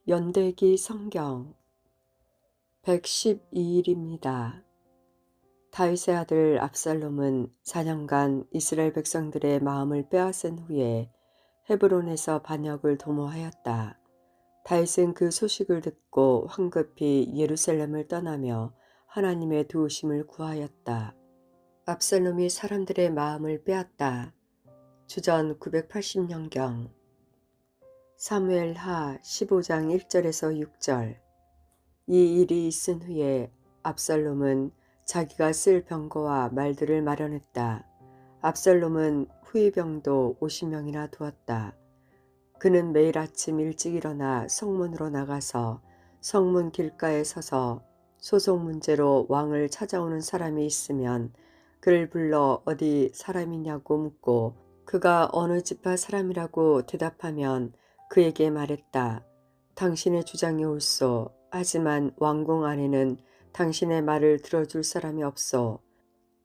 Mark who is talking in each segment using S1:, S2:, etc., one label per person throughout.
S1: 연대기 성경 112일입니다. 다윗의 아들 압살롬은 4년간 이스라엘 백성들의 마음을 빼앗은 후에 헤브론에서 반역을 도모하였다. 다윗은 그 소식을 듣고 황급히 예루살렘을 떠나며 하나님의 도우심을 구하였다. 압살롬이 사람들의 마음을 빼앗다. 주전 980년경 사무엘하 15장 1절에서 6절. 이 일이 있은 후에 압살롬은 자기가 쓸 병거와 말들을 마련했다. 압살롬은 후위병도 50명이나 두었다. 그는 매일 아침 일찍 일어나 성문으로 나가서 성문 길가에 서서 소송 문제로 왕을 찾아오는 사람이 있으면 그를 불러 어디 사람이냐고 묻고 그가 어느 지파 사람이라고 대답하면 그에게 말했다. 당신의 주장이 옳소. 하지만 왕궁 안에는 당신의 말을 들어줄 사람이 없소.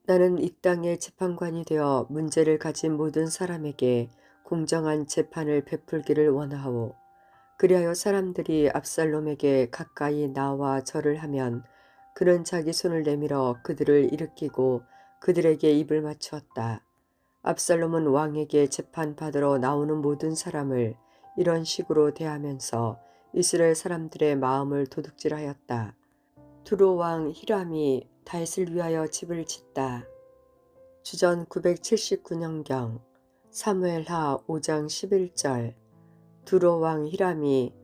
S1: 나는 이 땅의 재판관이 되어 문제를 가진 모든 사람에게 공정한 재판을 베풀기를 원하오. 그리하여 사람들이 압살롬에게 가까이 나와 절을 하면 그는 자기 손을 내밀어 그들을 일으키고 그들에게 입을 맞추었다. 압살롬은 왕에게 재판받으러 나오는 모든 사람을 이런 식으로 대하면서 이스라엘 사람들의 마음을 도둑질하였다. 두로 왕 히람이 다윗을 위하여 집을 짓다. 주전 979년경 사무엘하 5장 11절. 두로 왕 히람이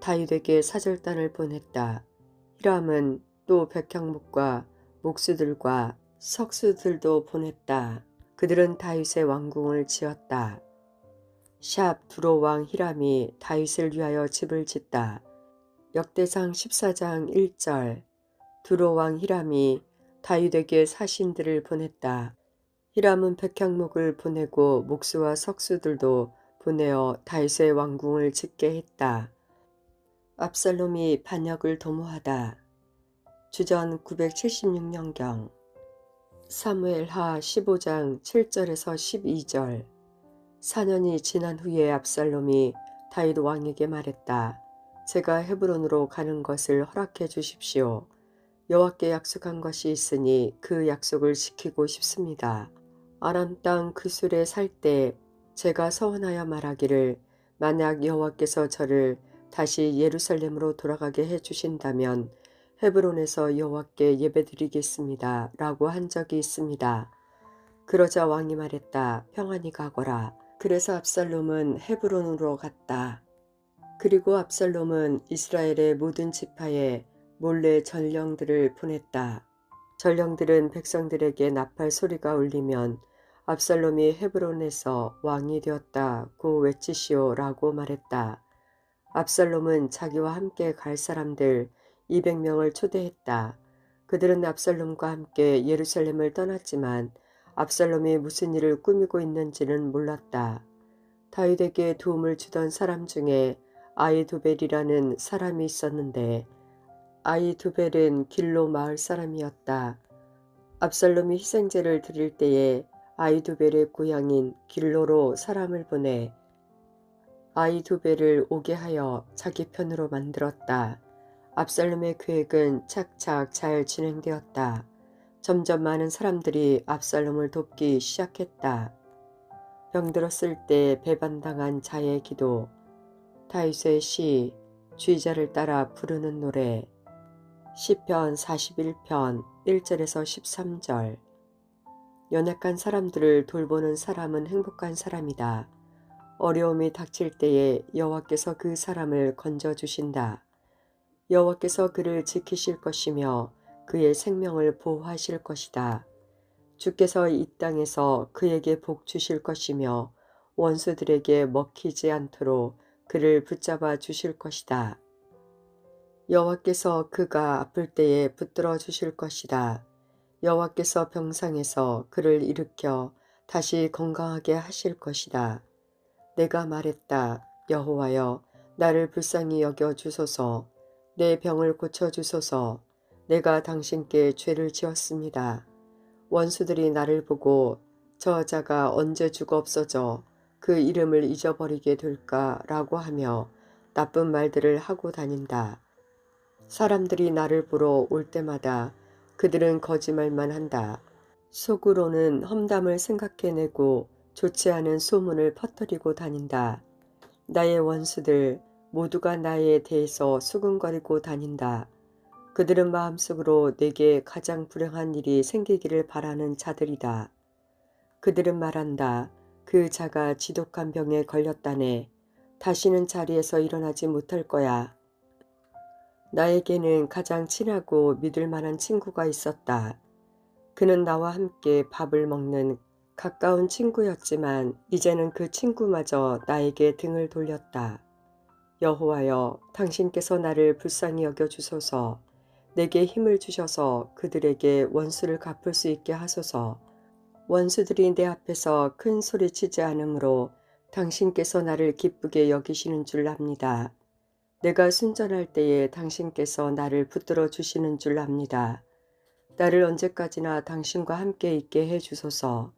S1: 다윗에게 사절단을 보냈다. 히람은 또 백향목과 목수들과 석수들도 보냈다. 그들은 다윗의 왕궁을 지었다. 샵 두로 왕 히람이 다윗을 위하여 집을 짓다. 역대상 14장 1절. 두로 왕 히람이 다윗에게 사신들을 보냈다. 히람은 백향목을 보내고 목수와 석수들도 보내어 다윗의 왕궁을 짓게 했다. 압살롬이 반역을 도모하다. 주전 976년경 사무엘하 15장 7절에서 12절. 4년이 지난 후에 압살롬이 다윗 왕에게 말했다. 제가 헤브론으로 가는 것을 허락해 주십시오. 여호와께 약속한 것이 있으니 그 약속을 지키고 싶습니다. 아람 땅 그술에 살 때 제가 서원하여 말하기를 만약 여호와께서 저를 다시 예루살렘으로 돌아가게 해주신다면 헤브론에서 여호와께 예배드리겠습니다. 라고 한 적이 있습니다. 그러자 왕이 말했다. 평안히 가거라. 그래서 압살롬은 헤브론으로 갔다. 그리고 압살롬은 이스라엘의 모든 지파에 몰래 전령들을 보냈다. 전령들은 백성들에게 나팔 소리가 울리면 압살롬이 헤브론에서 왕이 되었다고 외치시오라고 말했다. 압살롬은 자기와 함께 갈 사람들 200명을 초대했다. 그들은 압살롬과 함께 예루살렘을 떠났지만 압살롬이 무슨 일을 꾸미고 있는지는 몰랐다. 다윗에게 도움을 주던 사람 중에 아히도벨이라는 사람이 있었는데 아히도벨은 길로 마을 사람이었다. 압살롬이 희생제를 드릴 때에 아히도벨의 고향인 길로로 사람을 보내 아히도벨을 오게 하여 자기 편으로 만들었다. 압살롬의 계획은 착착 잘 진행되었다. 점점 많은 사람들이 압살롬을 돕기 시작했다. 병들었을 때 배반당한 자의 기도, 다윗의 시, 주의자를 따라 부르는 노래, 시편 41편 1절에서 13절. 연약한 사람들을 돌보는 사람은 행복한 사람이다. 어려움이 닥칠 때에 여호와께서 그 사람을 건져주신다. 여호와께서 그를 지키실 것이며 그의 생명을 보호하실 것이다. 주께서 이 땅에서 그에게 복 주실 것이며 원수들에게 먹히지 않도록 그를 붙잡아 주실 것이다. 여호와께서 그가 아플 때에 붙들어 주실 것이다. 여호와께서 병상에서 그를 일으켜 다시 건강하게 하실 것이다. 내가 말했다. 여호와여, 나를 불쌍히 여겨 주소서. 내 병을 고쳐 주소서. 내가 당신께 죄를 지었습니다. 원수들이 나를 보고 저 자가 언제 죽어 없어져 그 이름을 잊어버리게 될까라고 하며 나쁜 말들을 하고 다닌다. 사람들이 나를 보러 올 때마다 그들은 거짓말만 한다. 속으로는 험담을 생각해내고 좋지 않은 소문을 퍼뜨리고 다닌다. 나의 원수들 모두가 나에 대해서 수군거리고 다닌다. 그들은 마음속으로 내게 가장 불행한 일이 생기기를 바라는 자들이다. 그들은 말한다. 그 자가 지독한 병에 걸렸다네. 다시는 자리에서 일어나지 못할 거야. 나에게는 가장 친하고 믿을 만한 친구가 있었다. 그는 나와 함께 밥을 먹는 가까운 친구였지만 이제는 그 친구마저 나에게 등을 돌렸다. 여호와여, 당신께서 나를 불쌍히 여겨 주소서. 내게 힘을 주셔서 그들에게 원수를 갚을 수 있게 하소서. 원수들이 내 앞에서 큰 소리치지 않으므로 당신께서 나를 기쁘게 여기시는 줄 압니다. 내가 순전할 때에 당신께서 나를 붙들어 주시는 줄 압니다. 나를 언제까지나 당신과 함께 있게 해 주소서.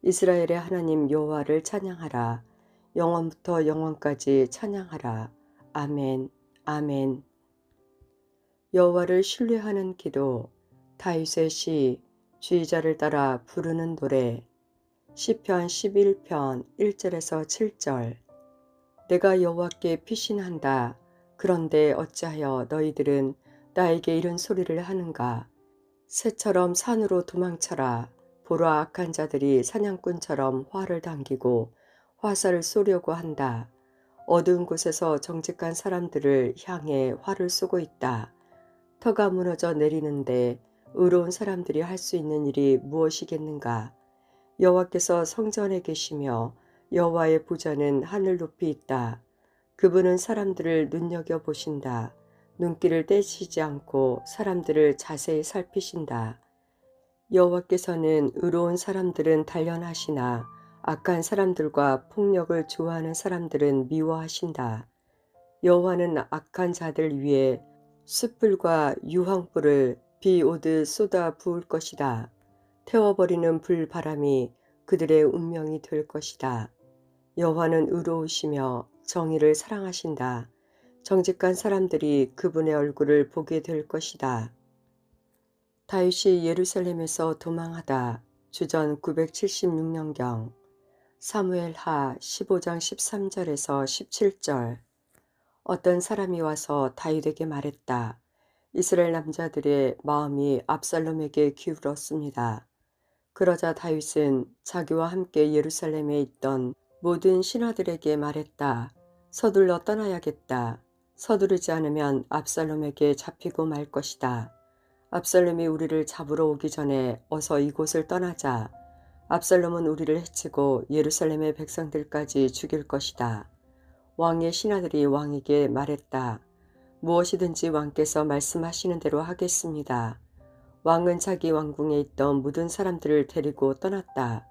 S1: 이스라엘의 하나님 여호와를 찬양하라. 영원부터 영원까지 찬양하라. 아멘. 아멘. 여호와를 신뢰하는 기도. 다윗의 시. 주의자를 따라 부르는 노래. 시편 11편 1절에서 7절. 내가 여호와께 피신한다. 그런데 어찌하여 너희들은 나에게 이런 소리를 하는가. 새처럼 산으로 도망쳐라. 보라, 악한 자들이 사냥꾼처럼 활을 당기고 화살을 쏘려고 한다. 어두운 곳에서 정직한 사람들을 향해 활을 쏘고 있다. 터가 무너져 내리는데 의로운 사람들이 할 수 있는 일이 무엇이겠는가. 여호와께서 성전에 계시며 여호와의 보좌는 하늘 높이 있다. 그분은 사람들을 눈여겨보신다. 눈길을 떼시지 않고 사람들을 자세히 살피신다. 여호와께서는 의로운 사람들은 단련하시나 악한 사람들과 폭력을 좋아하는 사람들은 미워하신다. 여호와는 악한 자들 위에 숯불과 유황불을 비 오듯 쏟아 부을 것이다. 태워버리는 불바람이 그들의 운명이 될 것이다. 여호와는 의로우시며 정의를 사랑하신다. 정직한 사람들이 그분의 얼굴을 보게 될 것이다. 다윗이 예루살렘에서 도망하다. 주전 976년경. 사무엘하 15장 13절에서 17절. 어떤 사람이 와서 다윗에게 말했다. 이스라엘 남자들의 마음이 압살롬에게 기울었습니다. 그러자 다윗은 자기와 함께 예루살렘에 있던 모든 신하들에게 말했다. 서둘러 떠나야겠다. 서두르지 않으면 압살롬에게 잡히고 말 것이다. 압살롬이 우리를 잡으러 오기 전에 어서 이곳을 떠나자. 압살롬은 우리를 해치고 예루살렘의 백성들까지 죽일 것이다. 왕의 신하들이 왕에게 말했다. 무엇이든지 왕께서 말씀하시는 대로 하겠습니다. 왕은 자기 왕궁에 있던 모든 사람들을 데리고 떠났다.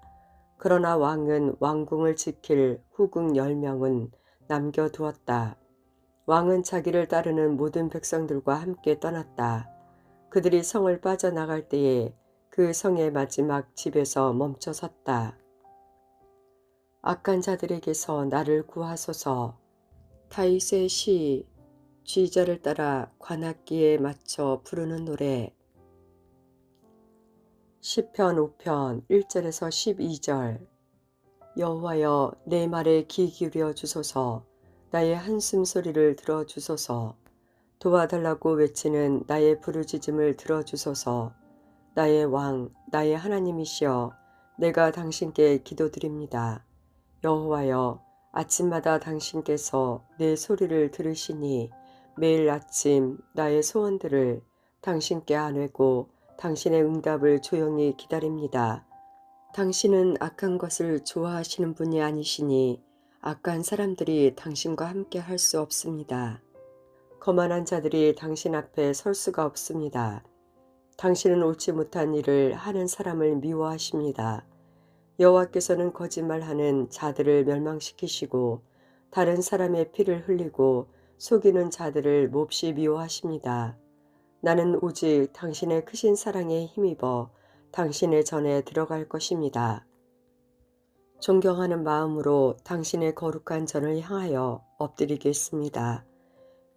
S1: 그러나 왕은 왕궁을 지킬 후궁 10명은 남겨두었다. 왕은 자기를 따르는 모든 백성들과 함께 떠났다. 그들이 성을 빠져나갈 때에 그 성의 마지막 집에서 멈춰 섰다. 악한 자들에게서 나를 구하소서. 다윗의 시. 쥐자를 따라 관악기에 맞춰 부르는 노래. 시편 5편 1절에서 12절. 여호와여, 내 말에 귀 기울여 주소서. 나의 한숨 소리를 들어 주소서. 도와달라고 외치는 나의 부르짖음을 들어 주소서. 나의 왕, 나의 하나님이시여, 내가 당신께 기도드립니다. 여호와여, 아침마다 당신께서 내 소리를 들으시니 매일 아침 나의 소원들을 당신께 아뢰고 당신의 응답을 조용히 기다립니다. 당신은 악한 것을 좋아하시는 분이 아니시니 악한 사람들이 당신과 함께 할 수 없습니다. 거만한 자들이 당신 앞에 설 수가 없습니다. 당신은 옳지 못한 일을 하는 사람을 미워하십니다. 여호와께서는 거짓말하는 자들을 멸망시키시고 다른 사람의 피를 흘리고 속이는 자들을 몹시 미워하십니다. 나는 오직 당신의 크신 사랑에 힘입어 당신의 전에 들어갈 것입니다. 존경하는 마음으로 당신의 거룩한 전을 향하여 엎드리겠습니다.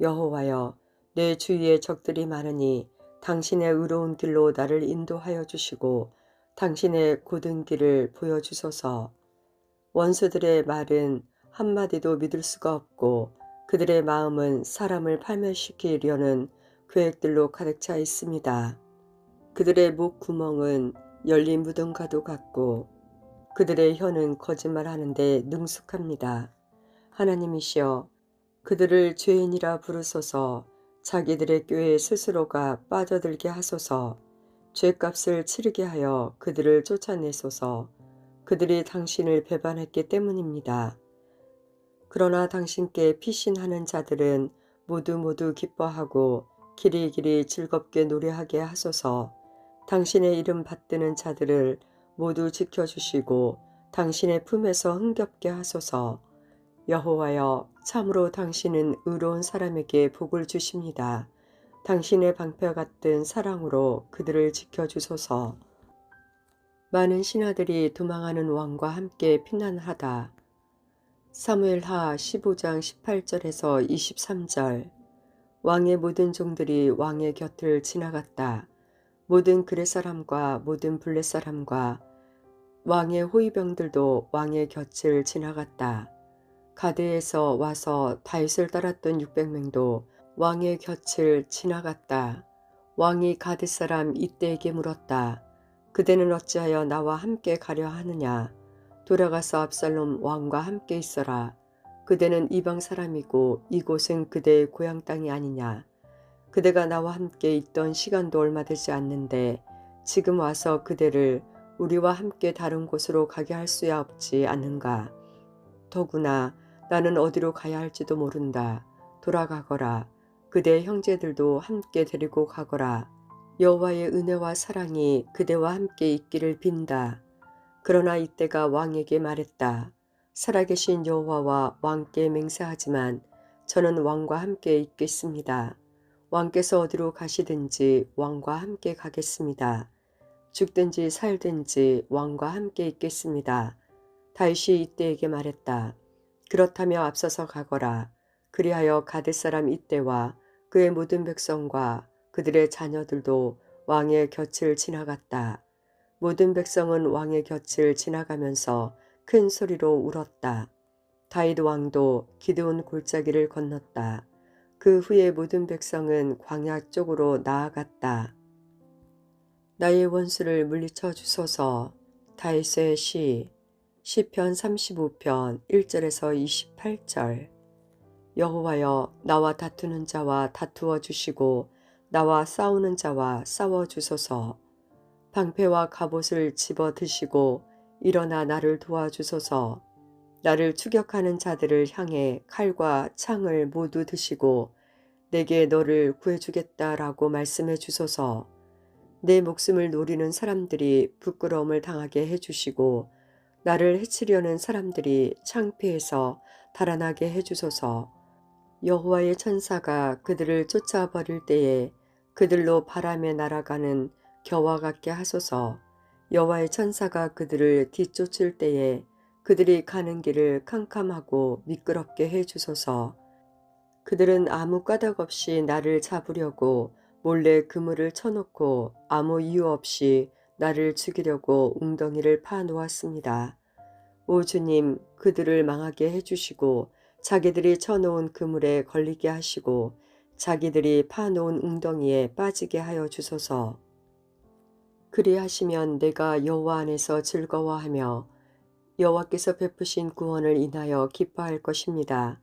S1: 여호와여, 내 주위에 적들이 많으니 당신의 의로운 길로 나를 인도하여 주시고 당신의 곧은 길을 보여주소서. 원수들의 말은 한마디도 믿을 수가 없고 그들의 마음은 사람을 파멸시키려는 계획들로 가득 차 있습니다. 그들의 목 구멍은 열린 무덤과도 같고 그들의 혀는 거짓말하는데 능숙합니다. 하나님이시여, 그들을 죄인이라 부르소서. 자기들의 꾀에 스스로가 빠져들게 하소서. 죄값을 치르게 하여 그들을 쫓아내소서. 그들이 당신을 배반했기 때문입니다. 그러나 당신께 피신하는 자들은 모두 기뻐하고 길이길이 즐겁게 노래하게 하소서. 당신의 이름 받드는 자들을 모두 지켜주시고 당신의 품에서 흥겹게 하소서. 여호와여, 참으로 당신은 의로운 사람에게 복을 주십니다. 당신의 방패 같은 사랑으로 그들을 지켜주소서. 많은 신하들이 도망하는 왕과 함께 피난하다. 사무엘하 15장 18절에서 23절. 왕의 모든 종들이 왕의 곁을 지나갔다. 모든 그렛 사람과 모든 블렛 사람과 왕의 호위병들도 왕의 곁을 지나갔다. 가드에서 와서 다윗을 따랐던 600명도 왕의 곁을 지나갔다. 왕이 가드 사람 이때에게 물었다. 그대는 어찌하여 나와 함께 가려 하느냐? 돌아가서 압살롬 왕과 함께 있어라. 그대는 이방 사람이고 이곳은 그대의 고향 땅이 아니냐? 그대가 나와 함께 있던 시간도 얼마 되지 않는데 지금 와서 그대를 우리와 함께 다른 곳으로 가게 할 수야 없지 않는가? 더구나 나는 어디로 가야 할지도 모른다. 돌아가거라. 그대의 형제들도 함께 데리고 가거라. 여호와의 은혜와 사랑이 그대와 함께 있기를 빈다. 그러나 이때가 왕에게 말했다. 살아계신 여호와와 왕께 맹세하지만 저는 왕과 함께 있겠습니다. 왕께서 어디로 가시든지 왕과 함께 가겠습니다. 죽든지 살든지 왕과 함께 있겠습니다. 다윗이 이때에게 말했다. 그렇다며 앞서서 가거라. 그리하여 가드 사람 이때와 그의 모든 백성과 그들의 자녀들도 왕의 곁을 지나갔다. 모든 백성은 왕의 곁을 지나가면서 큰 소리로 울었다. 다윗 왕도 기드온 골짜기를 건넜다. 그 후에 모든 백성은 광야 쪽으로 나아갔다. 나의 원수를 물리쳐 주소서. 다윗의 시편 35편 1절에서 28절. 여호와여, 나와 다투는 자와 다투어 주시고 나와 싸우는 자와 싸워 주소서. 방패와 갑옷을 집어 드시고 일어나 나를 도와주소서. 나를 추격하는 자들을 향해 칼과 창을 모두 드시고 내게 너를 구해주겠다라고 말씀해 주소서. 내 목숨을 노리는 사람들이 부끄러움을 당하게 해주시고 나를 해치려는 사람들이 창피해서 달아나게 해주소서. 여호와의 천사가 그들을 쫓아버릴 때에 그들로 바람에 날아가는 겨와 같게 하소서. 여호와의 천사가 그들을 뒤쫓을 때에 그들이 가는 길을 캄캄하고 미끄럽게 해주소서. 그들은 아무 까닭 없이 나를 잡으려고 몰래 그물을 쳐놓고 아무 이유 없이 나를 죽이려고 웅덩이를 파놓았습니다. 오 주님, 그들을 망하게 해주시고 자기들이 쳐놓은 그물에 걸리게 하시고 자기들이 파놓은 웅덩이에 빠지게 하여 주소서. 그리하시면 내가 여호와 안에서 즐거워하며 여호와께서 베푸신 구원을 인하여 기뻐할 것입니다.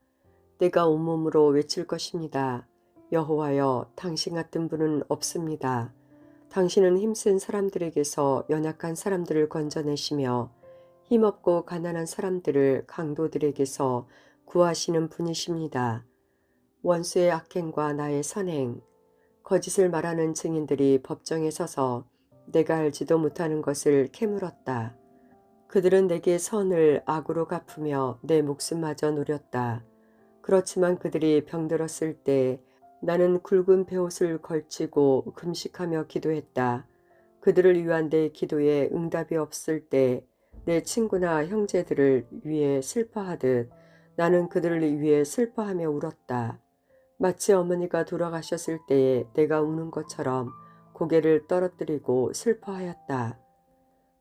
S1: 내가 온몸으로 외칠 것입니다. 여호와여, 당신 같은 분은 없습니다. 당신은 힘센 사람들에게서 연약한 사람들을 건져내시며 힘없고 가난한 사람들을 강도들에게서 구하시는 분이십니다. 원수의 악행과 나의 선행, 거짓을 말하는 증인들이 법정에 서서 내가 알지도 못하는 것을 캐물었다. 그들은 내게 선을 악으로 갚으며 내 목숨마저 노렸다. 그렇지만 그들이 병들었을 때 나는 굵은 베옷을 걸치고 금식하며 기도했다. 그들을 위한 내 기도에 응답이 없을 때 내 친구나 형제들을 위해 슬퍼하듯 나는 그들을 위해 슬퍼하며 울었다. 마치 어머니가 돌아가셨을 때에 내가 우는 것처럼 고개를 떨어뜨리고 슬퍼하였다.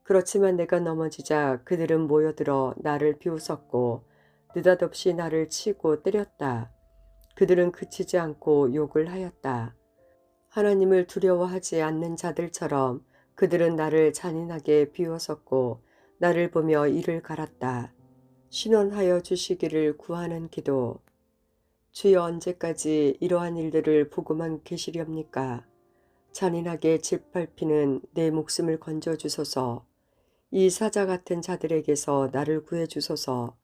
S1: 그렇지만 내가 넘어지자 그들은 모여들어 나를 비웃었고 느닷없이 나를 치고 때렸다. 그들은 그치지 않고 욕을 하였다. 하나님을 두려워하지 않는 자들처럼 그들은 나를 잔인하게 비웃었고 나를 보며 이를 갈았다. 신원하여 주시기를 구하는 기도. 주여 언제까지 이러한 일들을 보고만 계시렵니까? 잔인하게 짓밟히는 내 목숨을 건져주소서. 이 사자 같은 자들에게서 나를 구해주소서.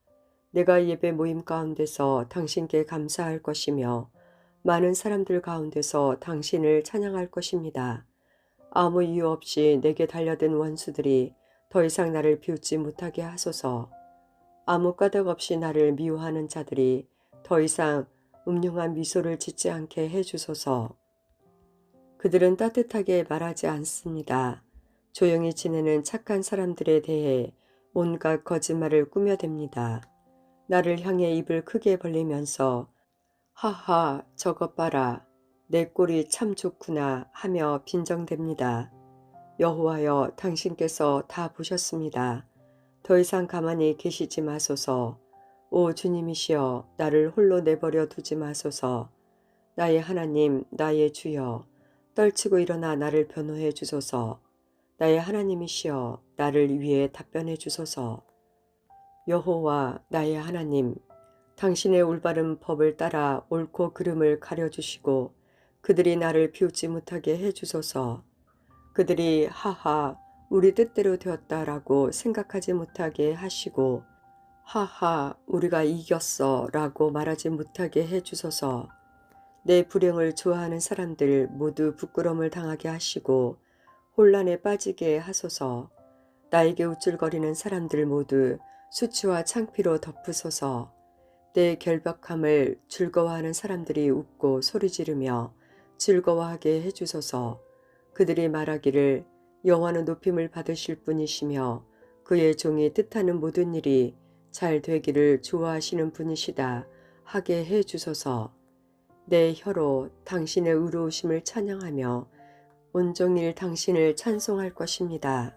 S1: 내가 예배 모임 가운데서 당신께 감사할 것이며 많은 사람들 가운데서 당신을 찬양할 것입니다. 아무 이유 없이 내게 달려든 원수들이 더 이상 나를 비웃지 못하게 하소서. 아무 까닭 없이 나를 미워하는 자들이 더 이상 음흉한 미소를 짓지 않게 해주소서. 그들은 따뜻하게 말하지 않습니다. 조용히 지내는 착한 사람들에 대해 온갖 거짓말을 꾸며댑니다. 나를 향해 입을 크게 벌리면서 하하 저것 봐라 내 꼴이 참 좋구나 하며 빈정댑니다. 여호와여 당신께서 다 보셨습니다. 더 이상 가만히 계시지 마소서. 오 주님이시여 나를 홀로 내버려 두지 마소서. 나의 하나님 나의 주여 떨치고 일어나 나를 변호해 주소서. 나의 하나님이시여 나를 위해 답변해 주소서. 여호와 나의 하나님 당신의 올바른 법을 따라 옳고 그름을 가려주시고 그들이 나를 비웃지 못하게 해주소서. 그들이 하하 우리 뜻대로 되었다라고 생각하지 못하게 하시고 하하 우리가 이겼어 라고 말하지 못하게 해주소서. 내 불행을 좋아하는 사람들 모두 부끄러움을 당하게 하시고 혼란에 빠지게 하소서. 나에게 우쭐거리는 사람들 모두 수치와 창피로 덮으소서. 내 결박함을 즐거워하는 사람들이 웃고 소리 지르며 즐거워하게 해주소서. 그들이 말하기를 여호와는 높임을 받으실 분이시며 그의 종이 뜻하는 모든 일이 잘 되기를 좋아하시는 분이시다 하게 해주소서. 내 혀로 당신의 의로우심을 찬양하며 온종일 당신을 찬송할 것입니다.